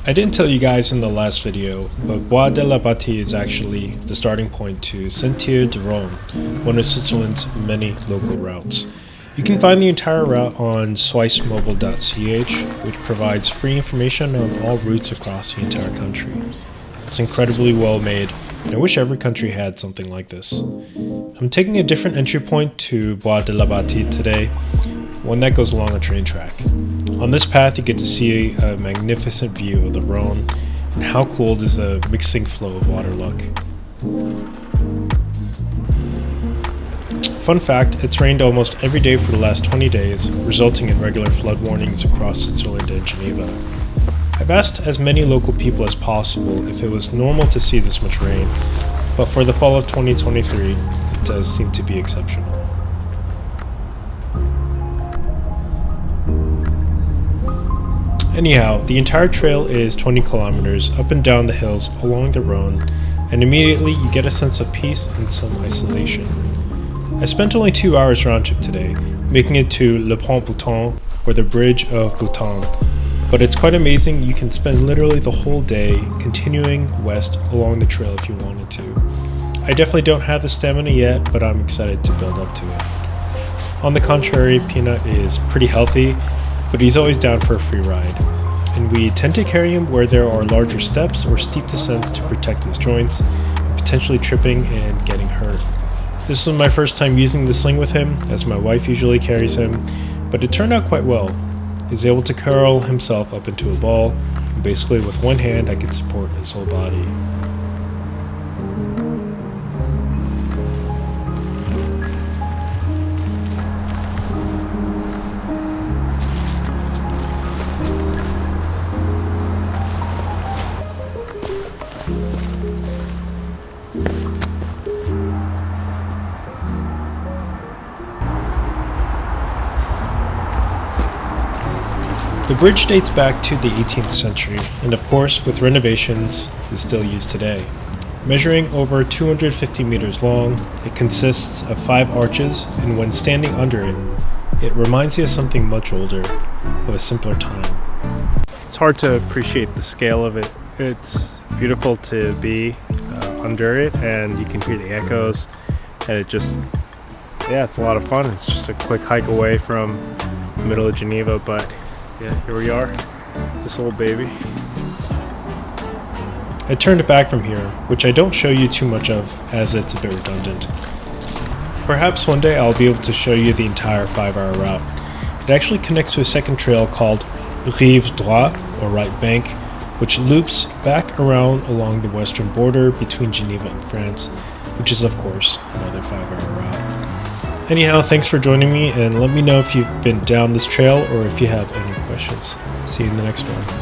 I didn't tell you guys in the last video, but Bois de la Bâtie is actually the starting point to Sentier Du Rhône, one of Switzerland's many local routes. You can find the entire route on swissmobile.ch, which provides free information on all routes across the entire country. It's incredibly well made, and I wish every country had something like this. I'm taking a different entry point to Bois de la Bâtie today, one that goes along a train track. On this path you get to see a magnificent view of the Rhône, and how cool does the mixing flow of water look. Fun fact, it's rained almost every day for the last 20 days, resulting in regular flood warnings across Switzerland and Geneva. I've asked as many local people as possible if it was normal to see this much rain, but for the fall of 2023, it does seem to be exceptional. Anyhow, the entire trail is 20 kilometers up and down the hills along the Rhône, and immediately you get a sense of peace and some isolation. I spent only 2 hours round trip today, making it to Le Pont Bouton, or the Bridge of Bouton, but it's quite amazing. You can spend literally the whole day continuing west along the trail if you wanted to. I definitely don't have the stamina yet, but I'm excited to build up to it. On the contrary, Peanut is pretty healthy, but he's always down for a free ride, and we tend to carry him where there are larger steps or steep descents to protect his joints, potentially tripping and getting hurt. This was my first time using the sling with him, as my wife usually carries him, but it turned out quite well. He's able to curl himself up into a ball, and basically with one hand I could support his whole body. The bridge dates back to the 18th century, and of course, with renovations, is still used today. Measuring over 250 meters long, it consists of 5 arches, and when standing under it, it reminds you of something much older, of a simpler time. It's hard to appreciate the scale of it. It's beautiful to be under it, and you can hear the echoes, and it's a lot of fun. It's just a quick hike away from the middle of Geneva, but yeah, here we are, this old baby. I turned it back from here, which I don't show you too much of as it's a bit redundant. Perhaps one day I'll be able to show you the entire 5-hour route. It actually connects to a second trail called Rive Droite, or right bank, which loops back around along the western border between Geneva and France, which is of course another 5-hour route. Anyhow, thanks for joining me, and let me know if you've been down this trail or if you have any questions. See you in the next one.